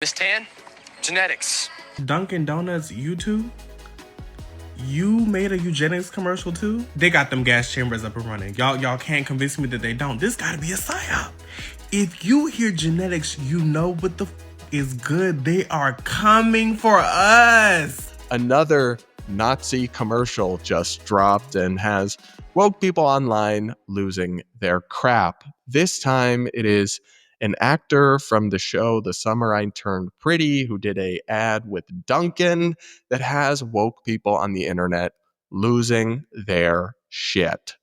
Miss Tan, genetics. Dunkin Donuts, YouTube? You made a eugenics commercial too? They got them gas chambers up and running. Y'all can't convince me that they don't. This gotta be a psyop. If you hear genetics, you know what the is good. They are coming for us. Another Nazi commercial just dropped and has woke people online losing their crap. This time it is an actor from the show The Summer I Turned Pretty who did a ad with Dunkin that has woke people on the internet losing their shit.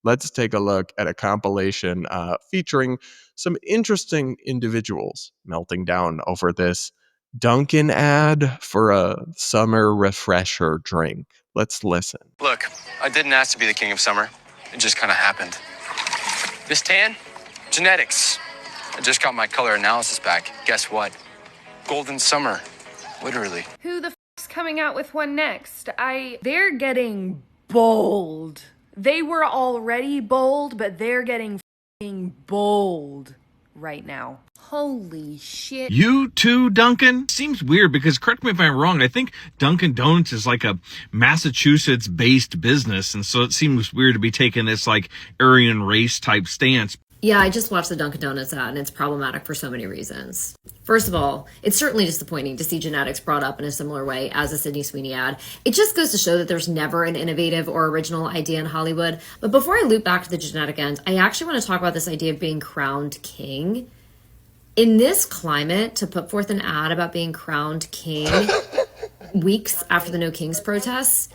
Let's take a look at a compilation featuring some interesting individuals melting down over this Dunkin' ad for a summer refresher drink. Let's listen. Look, I didn't ask to be the king of summer. It just kind of happened. Miss Tan, genetics. I just got my color analysis back. Guess what? Golden summer. Literally. Who the f***'s coming out with one next? They're getting bold. They were already bold, but they're getting f***ing bold right now. Holy shit. You too, Duncan? Seems weird because, correct me if I'm wrong, I think Dunkin' Donuts is like a Massachusetts-based business, and so it seems weird to be taking this like Aryan race type stance. Yeah, I just watched the Dunkin' Donuts ad, and it's problematic for so many reasons. First of all, it's certainly disappointing to see genetics brought up in a similar way as a Sydney Sweeney ad. It just goes to show that there's never an innovative or original idea in Hollywood. But before I loop back to the genetic end, I actually want to talk about this idea of being crowned king. In this climate, to put forth an ad about being crowned king weeks after the No Kings protests,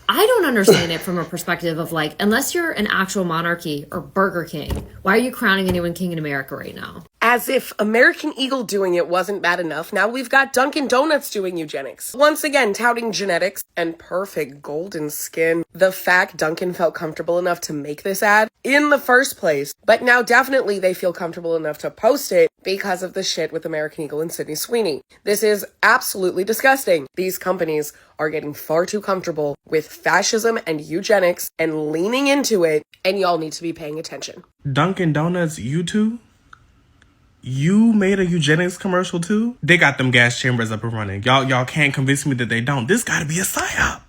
I don't understand it from a perspective of like, unless you're an actual monarchy or Burger King, why are you crowning anyone king in America right now? As if American Eagle doing it wasn't bad enough, now we've got Dunkin' Donuts doing eugenics. Once again, touting genetics and perfect golden skin. The fact Dunkin' felt comfortable enough to make this ad in the first place, but now definitely they feel comfortable enough to post it because of the shit with American Eagle and Sydney Sweeney. This is absolutely disgusting. These companies are getting far too comfortable with fascism and eugenics and leaning into it, and y'all need to be paying attention. Dunkin Donuts, YouTube? You made a eugenics commercial too? They got them gas chambers up and running. Y'all can't convince me that they don't. This gotta be a psyop.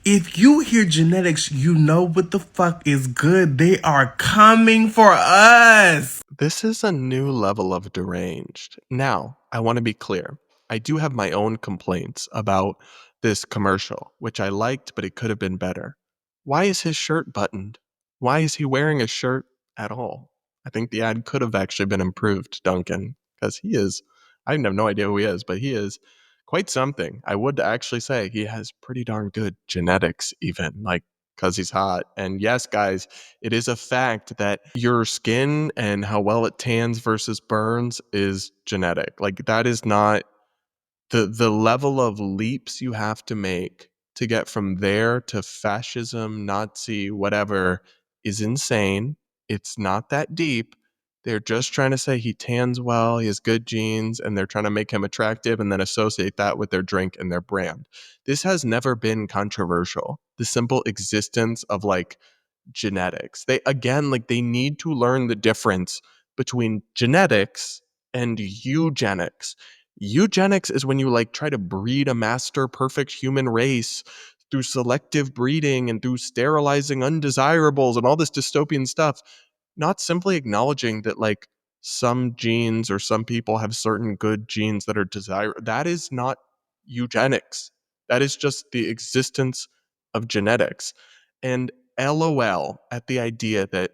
If you hear genetics, you know what the fuck is good. They are coming for us. This is a new level of deranged. Now, I want to be clear. I do have my own complaints about this commercial, which I liked, but it could have been better. Why is his shirt buttoned? Why is he wearing a shirt at all? I think the ad could have actually been improved, Duncan, because I have no idea who he is, but he is quite something. I would actually say he has pretty darn good genetics even, like, because he's hot. And yes, guys, it is a fact that your skin and how well it tans versus burns is genetic. Like, that is not the level of leaps you have to make to get from there to fascism, Nazi, whatever is insane. It's not that deep. They're just trying to say he tans well, he has good genes, and they're trying to make him attractive and then associate that with their drink and their brand. This has never been controversial. The simple existence of like genetics. They need to learn the difference between genetics and eugenics. Eugenics is when you like try to breed a master perfect human race through selective breeding and through sterilizing undesirables and all this dystopian stuff, not simply acknowledging that like some genes or some people have certain good genes that are desirable. That is not eugenics. That is just the existence of genetics. And LOL at the idea that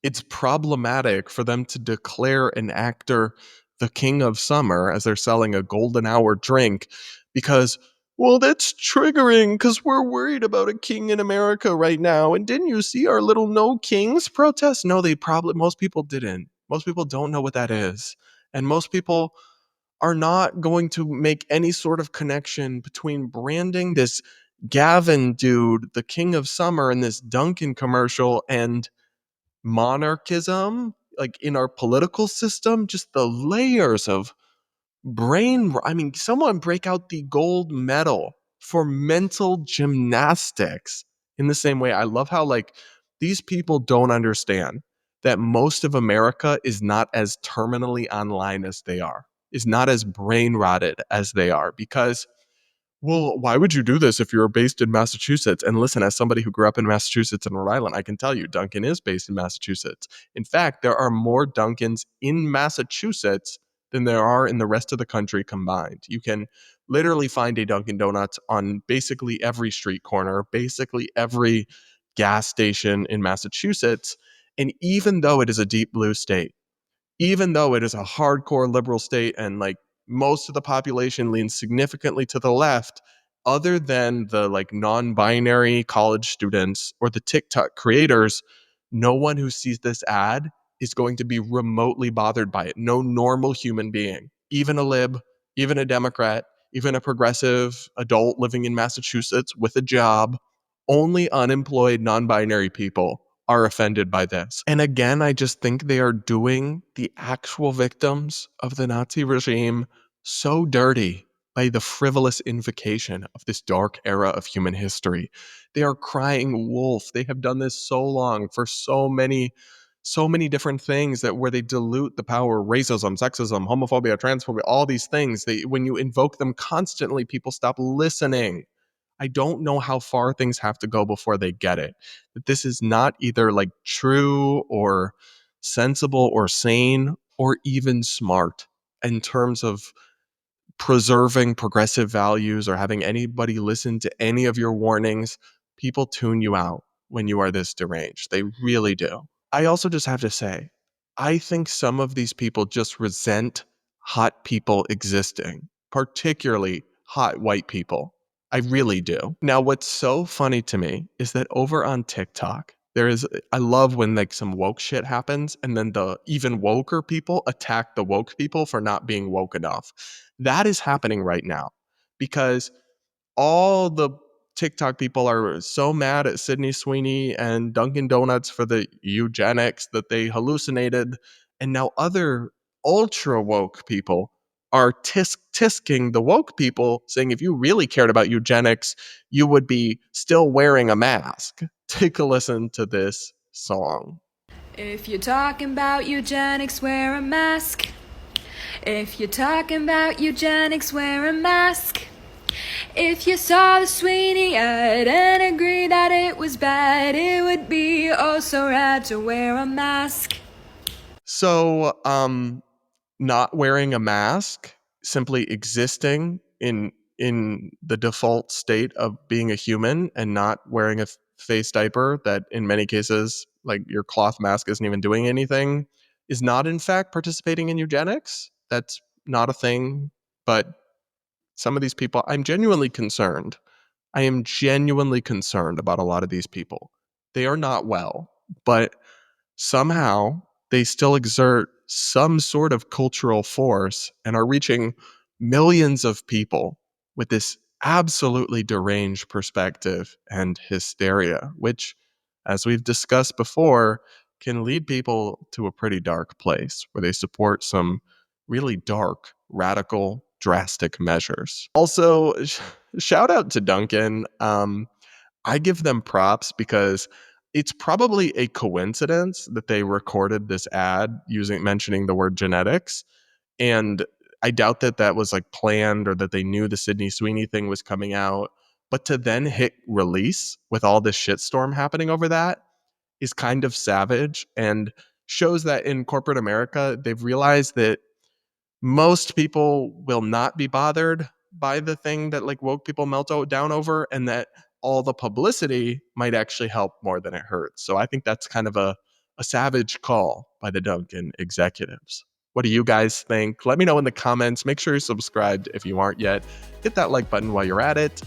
it's problematic for them to declare an actor the king of summer as they're selling a golden hour drink because, well, that's triggering because we're worried about a king in America right now. And didn't you see our little no kings protest? No, most people didn't. Most people don't know what that is. And most people are not going to make any sort of connection between branding this Gavin dude, the king of summer, in this Dunkin' commercial and monarchism, like in our political system, just the layers of someone break out the gold medal for mental gymnastics in the same way. I love how like these people don't understand that most of America is not as terminally online as they are. is not as brain rotted as they are. Because, well, why would you do this if you're based in Massachusetts? And listen, as somebody who grew up in Massachusetts and Rhode Island, I can tell you Dunkin' is based in Massachusetts. In fact, there are more Dunkins in Massachusetts than there are in the rest of the country combined. You can literally find a Dunkin' Donuts on basically every street corner, basically every gas station in Massachusetts. And even though it is a deep blue state, even though it is a hardcore liberal state and like most of the population leans significantly to the left, other than the like non-binary college students or the TikTok creators, no one who sees this ad is going to be remotely bothered by it. No normal human being, even a lib, even a Democrat, even a progressive adult living in Massachusetts with a job, only unemployed non-binary people are offended by this. And again, I just think they are doing the actual victims of the Nazi regime so dirty by the frivolous invocation of this dark era of human history. They are crying wolf. They have done this so long for so many different things that where they dilute the power, racism, sexism, homophobia, transphobia, all these things. When you invoke them constantly, people stop listening. I don't know how far things have to go before they get it. That this is not either like true or sensible or sane or even smart in terms of preserving progressive values or having anybody listen to any of your warnings. People tune you out when you are this deranged. They really do. I also just have to say, I think some of these people just resent hot people existing, particularly hot white people. I really do. Now, what's so funny to me is that over on TikTok, I love when like some woke shit happens and then the even woker people attack the woke people for not being woke enough. That is happening right now because all the TikTok people are so mad at Sydney Sweeney and Dunkin' Donuts for the eugenics that they hallucinated. And now other ultra woke people are tisking the woke people, saying if you really cared about eugenics, you would be still wearing a mask. Take a listen to this song. If you're talking about eugenics, wear a mask. If you're talking about eugenics, wear a mask. If you saw the Sweeney ad and agree that it was bad, it would be oh so rad to wear a mask. So, not wearing a mask, simply existing in the default state of being a human and not wearing a face diaper that in many cases, like your cloth mask isn't even doing anything, is not in fact participating in eugenics. That's not a thing, but some of these people, I'm genuinely concerned. I am genuinely concerned about a lot of these people. They are not well, but somehow they still exert some sort of cultural force and are reaching millions of people with this absolutely deranged perspective and hysteria, which, as we've discussed before, can lead people to a pretty dark place where they support some really dark, radical, drastic measures. Also, shout out to Dunkin'. I give them props because it's probably a coincidence that they recorded this ad mentioning the word genetics. And I doubt that that was like planned or that they knew the Sydney Sweeney thing was coming out. But to then hit release with all this shitstorm happening over that is kind of savage and shows that in corporate America, they've realized that most people will not be bothered by the thing that like woke people melt down over, and that all the publicity might actually help more than it hurts. So I think that's kind of a savage call by the Dunkin' executives. What do you guys think? Let me know in the comments. Make sure you're subscribed if you aren't yet. Hit that like button while you're at it.